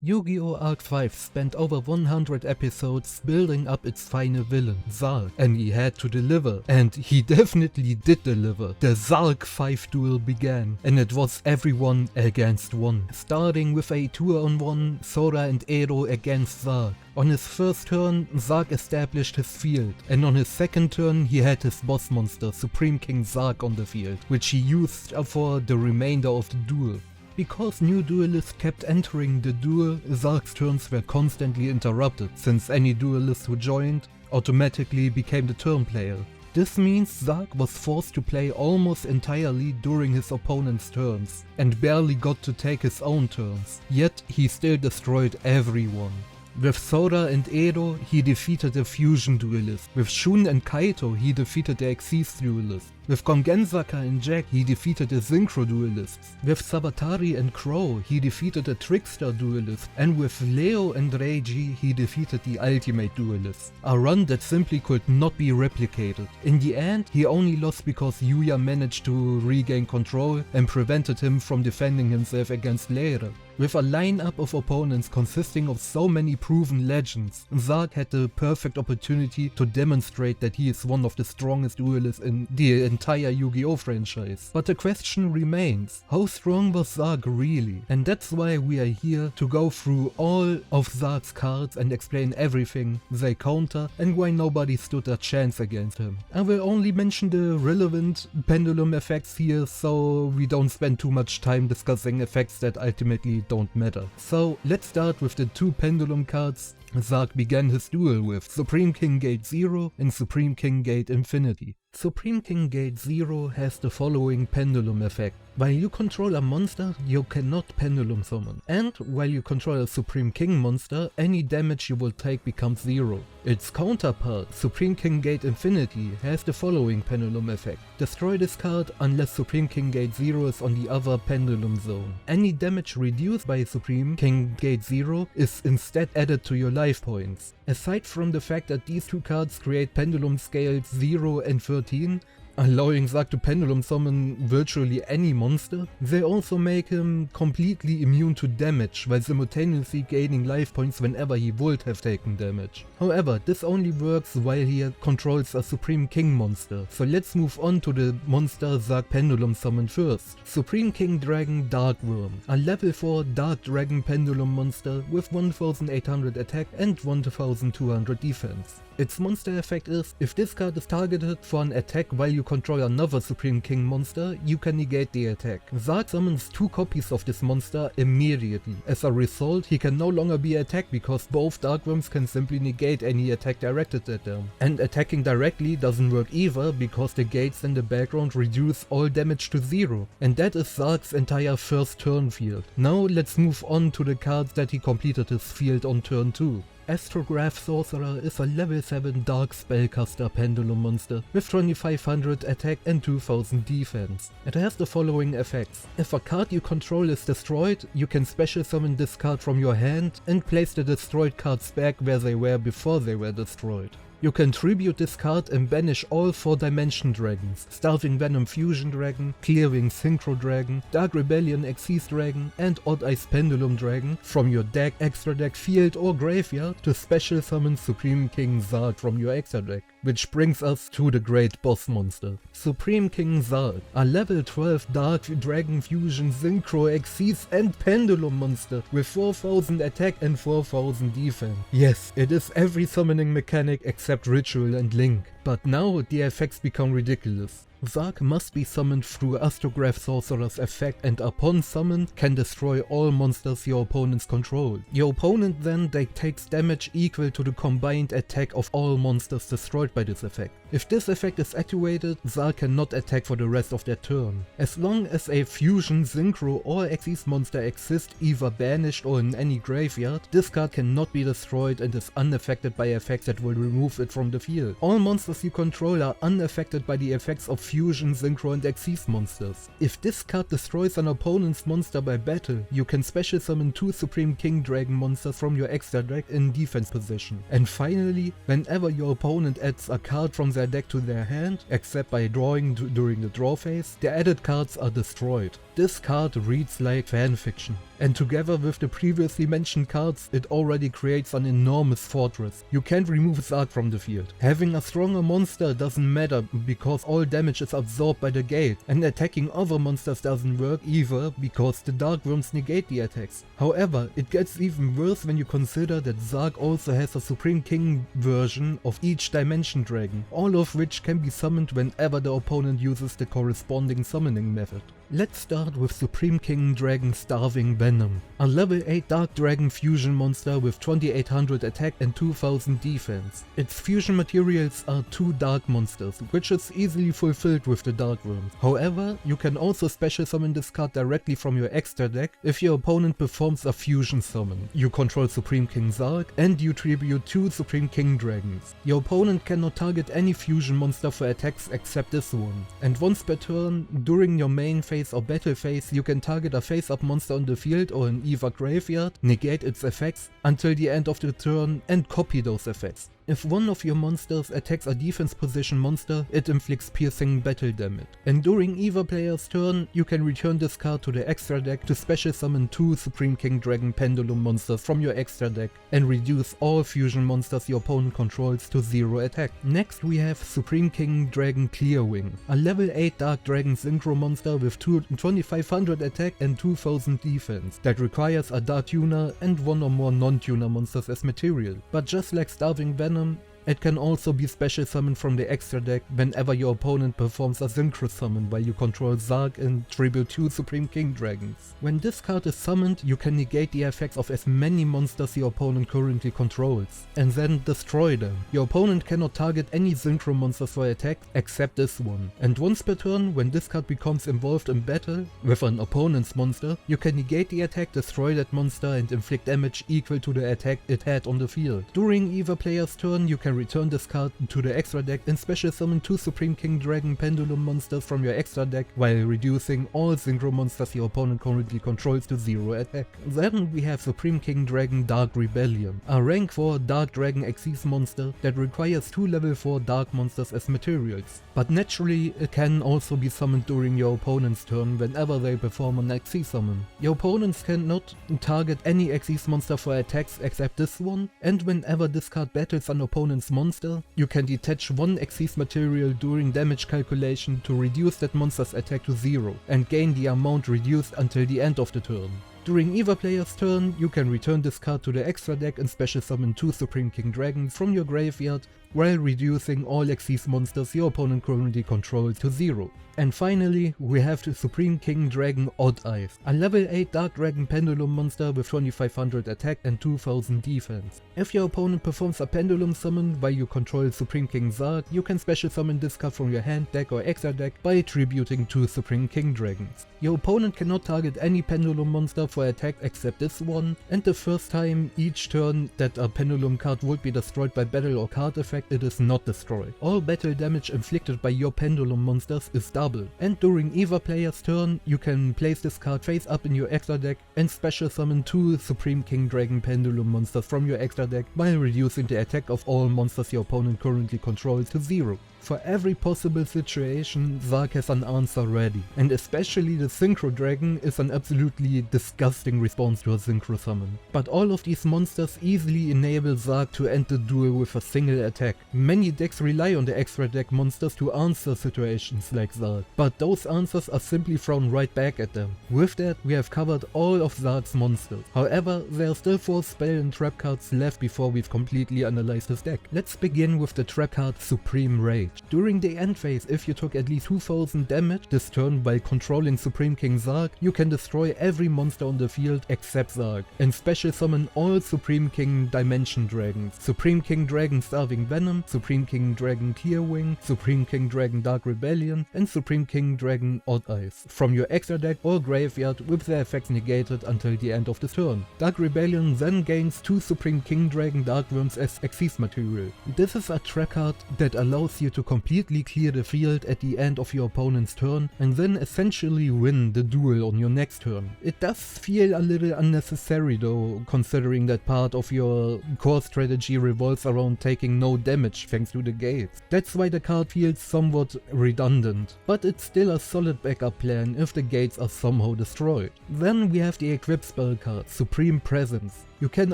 Yu-Gi-Oh! Arc 5 spent over 100 episodes building up its final villain, Zarc, and he had to deliver, and he definitely did deliver. The Zarc 5 duel began, and it was everyone against one, starting with a 2-on-1 Sora and Edo against Zarc. On his first turn, Zarc established his field, and on his second turn he had his boss monster, Supreme King Zarc, on the field, which he used for the remainder of the duel. Because new duelists kept entering the duel, Zarc's turns were constantly interrupted, since any duelist who joined automatically became the turn player. This means Zarc was forced to play almost entirely during his opponent's turns, and barely got to take his own turns, yet he still destroyed everyone. With Sora and Edo, he defeated the Fusion Duelist. With Shun and Kaito, he defeated the Exis Duelist. With Gongensaka and Jack, he defeated the Synchro Duelists. With Sabatari and Crow, he defeated the Trickster Duelist. And with Leo and Reiji, he defeated the Ultimate Duelist. A run that simply could not be replicated. In the end, he only lost because Yuya managed to regain control and prevented him from defending himself against Leire. With a lineup of opponents consisting of so many proven legends, Zarc had the perfect opportunity to demonstrate that he is one of the strongest duelists in the entire Yu-Gi-Oh! Franchise. But the question remains, how strong was Zarc really? And that's why we are here to go through all of Zarc's cards and explain everything they counter and why nobody stood a chance against him. I will only mention the relevant pendulum effects here, so we don't spend too much time discussing effects that ultimately don't matter. So let's start with the two pendulum cards Zarc began his duel with, Supreme King Gate 0 and Supreme King Gate Infinity. Supreme King Gate 0 has the following pendulum effect. While you control a monster, you cannot pendulum summon. And while you control a Supreme King monster, any damage you will take becomes 0. Its counterpart, Supreme King Gate Infinity, has the following pendulum effect. Destroy this card unless Supreme King Gate 0 is on the other pendulum zone. Any damage reduced by Supreme King Gate 0 is instead added to your life points. Aside from the fact that these two cards create pendulum scales 0 and 13, allowing Zarc to pendulum summon virtually any monster, they also make him completely immune to damage while simultaneously gaining life points whenever he would have taken damage. However, this only works while he controls a Supreme King monster, so let's move on to the monster Zarc pendulum summoned first. Supreme King Dragon Darkwurm, a level 4 Dark Dragon pendulum monster with 1800 attack and 1200 defense. Its monster effect is, if this card is targeted for an attack while you control another Supreme King monster, you can negate the attack. Zarc summons 2 copies of this monster immediately. As a result, he can no longer be attacked because both Darkwurms can simply negate any attack directed at them. And attacking directly doesn't work either because the gates in the background reduce all damage to 0. And that is Zarc's entire first turn field. Now let's move on to the cards that he completed his field on turn 2. Astrograph Sorcerer is a level 7 Dark Spellcaster pendulum monster with 2500 attack and 2000 defense. It has the following effects. If a card you control is destroyed, you can special summon this card from your hand and place the destroyed cards back where they were before they were destroyed. You can tribute this card and banish all 4-dimension dragons, Starving Venom Fusion Dragon, Clearwing Synchro Dragon, Dark Rebellion Exis Dragon and Odd Eyes Pendulum Dragon from your deck, extra deck, field or graveyard to special summon Supreme King Zarc from your extra deck. Which brings us to the great boss monster. Supreme King Zarc, a level 12 Dark Dragon Fusion Synchro Exis and Pendulum monster with 4000 attack and 4000 defense. Yes, it is every summoning mechanic except Ritual and Link. But now the effects become ridiculous. Zarc must be summoned through Astrograph Sorcerer's effect and upon summon can destroy all monsters your opponents control. Your opponent then takes damage equal to the combined attack of all monsters destroyed by this effect. If this effect is activated, Zarc cannot attack for the rest of their turn. As long as a Fusion, Synchro or Exis monster exists either banished or in any graveyard, this card cannot be destroyed and is unaffected by effects that will remove it from the field. All monsters you control are unaffected by the effects of Fusion, Synchro and Exis monsters. If this card destroys an opponent's monster by battle, you can special summon 2 Supreme King Dragon monsters from your extra deck in defense position. And finally, whenever your opponent adds a card from their deck to their hand, except by drawing during the draw phase, the added cards are destroyed. This card reads like fanfiction, and together with the previously mentioned cards, it already creates an enormous fortress. You can't remove Zarc from the field. Having a stronger monster doesn't matter because all damage is absorbed by the gate, and attacking other monsters doesn't work either because the Darkwurms negate the attacks. However, it gets even worse when you consider that Zarc also has a Supreme King version of each Dimension Dragon, all of which can be summoned whenever the opponent uses the corresponding summoning method. Let's start with Supreme King Dragon Starving Venom, a level 8 Dark Dragon fusion monster with 2800 attack and 2000 defense. Its fusion materials are 2 dark monsters, which is easily fulfilled with the Darkwurm. However, you can also special summon this card directly from your extra deck if your opponent performs a fusion summon. You control Supreme King Zarc and you tribute 2 Supreme King Dragons. Your opponent cannot target any fusion monster for attacks except this one. And once per turn, during your main phase or battle phase, you can target a face-up monster on the field or an EVA graveyard, negate its effects until the end of the turn and copy those effects. If one of your monsters attacks a defense position monster, it inflicts piercing battle damage. And during either player's turn, you can return this card to the extra deck to special summon 2 Supreme King Dragon Pendulum monsters from your extra deck and reduce all fusion monsters your opponent controls to 0 attack. Next we have Supreme King Dragon Clearwing, a level 8 Dark Dragon Synchro monster with 2500 attack and 2000 defense that requires a Dark Tuner and 1 or more non-tuner monsters as material. But just like Starving Venom, it can also be special summoned from the extra deck whenever your opponent performs a synchro summon while you control Zarc and tribute 2 Supreme King Dragons. When this card is summoned, you can negate the effects of as many monsters your opponent currently controls, and then destroy them. Your opponent cannot target any synchro monsters for attack except this one. And once per turn, when this card becomes involved in battle with an opponent's monster, you can negate the attack, destroy that monster and inflict damage equal to the attack it had on the field. During either player's turn, you can return this card to the extra deck and special summon 2 Supreme King Dragon Pendulum monsters from your extra deck while reducing all synchro monsters your opponent currently controls to 0 attack. Then we have Supreme King Dragon Dark Rebellion, a rank 4 Dark Dragon Xyz monster that requires 2 level 4 dark monsters as materials. But naturally, it can also be summoned during your opponent's turn whenever they perform an Xyz summon. Your opponents cannot target any Xyz monster for attacks except this one, and whenever this card battles an opponent's monster, you can detach 1 Xyz material during damage calculation to reduce that monster's attack to 0 and gain the amount reduced until the end of the turn. During either player's turn, you can return this card to the extra deck and special summon 2 Supreme King Dragons from your graveyard while reducing all Xyz monsters your opponent currently controls to 0. And finally, we have the Supreme King Dragon Odd Eyes, a level 8 Dark Dragon Pendulum monster with 2500 attack and 2000 defense. If your opponent performs a Pendulum summon while you control Supreme King Zarc, you can special summon this card from your hand, deck or extra deck by tributing 2 Supreme King Dragons. Your opponent cannot target any Pendulum monster for attack except this one, and the first time each turn that a Pendulum card would be destroyed by battle or card effect, it is not destroyed. All battle damage inflicted by your Pendulum monsters is double. And during either player's turn, you can place this card face up in your extra deck and special summon 2 Supreme King Dragon Pendulum monsters from your extra deck while reducing the attack of all monsters your opponent currently controls to 0. For every possible situation, Zarc has an answer ready, and especially the Synchro Dragon is an absolutely disgusting response to a Synchro summon. But all of these monsters easily enable Zarc to end the duel with a single attack. Many decks rely on the extra deck monsters to answer situations like Zarc, but those answers are simply thrown right back at them. With that, we have covered all of Zarc's monsters. However, there are still 4 spell and trap cards left before we've completely analyzed his deck. Let's begin with the trap card Supreme Rage. During the end phase, if you took at least 2000 damage this turn by controlling Supreme King Zarc, you can destroy every monster on the field except Zarc, and special summon all Supreme King Dimension Dragons, Supreme King Dragon Starving Venom, Supreme King Dragon Clearwing, Supreme King Dragon Dark Rebellion, and Supreme King Dragon Odd Eyes from your extra deck or graveyard with their effects negated until the end of the turn. Dark Rebellion then gains 2 Supreme King Dragon Darkwurms as Xyz material. This is a trap card that allows you to completely clear the field at the end of your opponent's turn and then essentially win the duel on your next turn. It does feel a little unnecessary though, considering that part of your core strategy revolves around taking no damage thanks to the gates. That's why the card feels somewhat redundant, but it's still a solid backup plan if the gates are somehow destroyed. Then we have the equip spell card, Supreme Presence. You can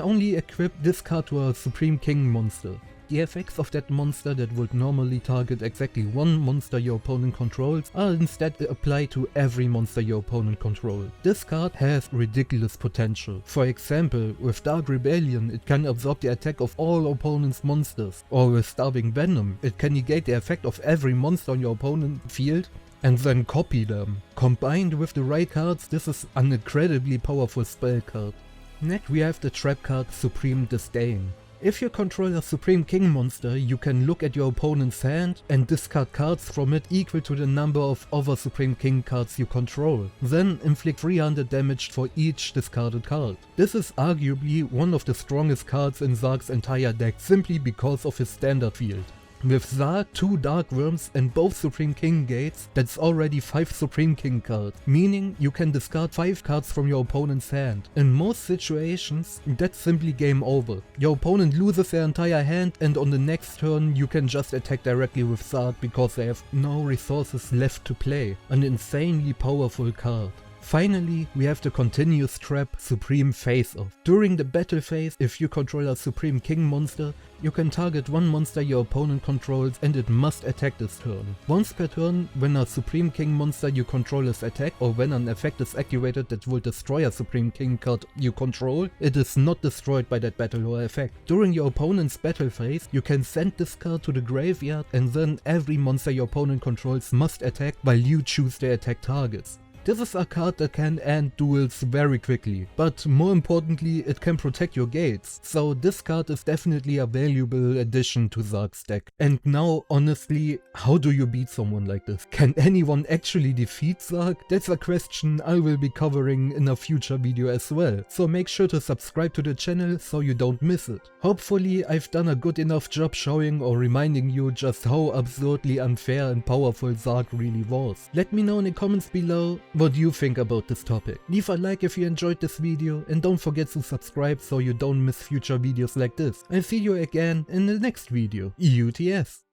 only equip this card to a Supreme King monster. The effects of that monster that would normally target exactly one monster your opponent controls are instead applied to every monster your opponent controls. This card has ridiculous potential. For example, with Dark Rebellion it can absorb the attack of all opponent's monsters, or with Starving Venom it can negate the effect of every monster on your opponent's field and then copy them. Combined with the right cards, this is an incredibly powerful spell card. Next we have the trap card Supreme Disdain. If you control a Supreme King monster, you can look at your opponent's hand and discard cards from it equal to the number of other Supreme King cards you control. Then inflict 300 damage for each discarded card. This is arguably one of the strongest cards in Zarc's entire deck simply because of his standard field. With Zarc, 2 Darkwurms and both Supreme King gates, that's already 5 Supreme King cards, meaning you can discard 5 cards from your opponent's hand. In most situations, that's simply game over. Your opponent loses their entire hand and on the next turn you can just attack directly with Zarc because they have no resources left to play. An insanely powerful card. Finally, we have the continuous trap Supreme Faceoff. During the battle phase, if you control a Supreme King monster, you can target one monster your opponent controls and it must attack this turn. Once per turn, when a Supreme King monster you control is attacked or when an effect is activated that will destroy a Supreme King card you control, it is not destroyed by that battle or effect. During your opponent's battle phase, you can send this card to the graveyard and then every monster your opponent controls must attack while you choose their attack targets. This is a card that can end duels very quickly, but more importantly it can protect your gates, so this card is definitely a valuable addition to Zarc's deck. And now honestly, how do you beat someone like this? Can anyone actually defeat Zarc? That's a question I will be covering in a future video as well, so make sure to subscribe to the channel so you don't miss it. Hopefully I've done a good enough job showing or reminding you just how absurdly unfair and powerful Zarc really was. Let me know in the comments below what you think about this topic. Leave a like if you enjoyed this video and don't forget to subscribe so you don't miss future videos like this. I'll see you again in the next video. EUTS!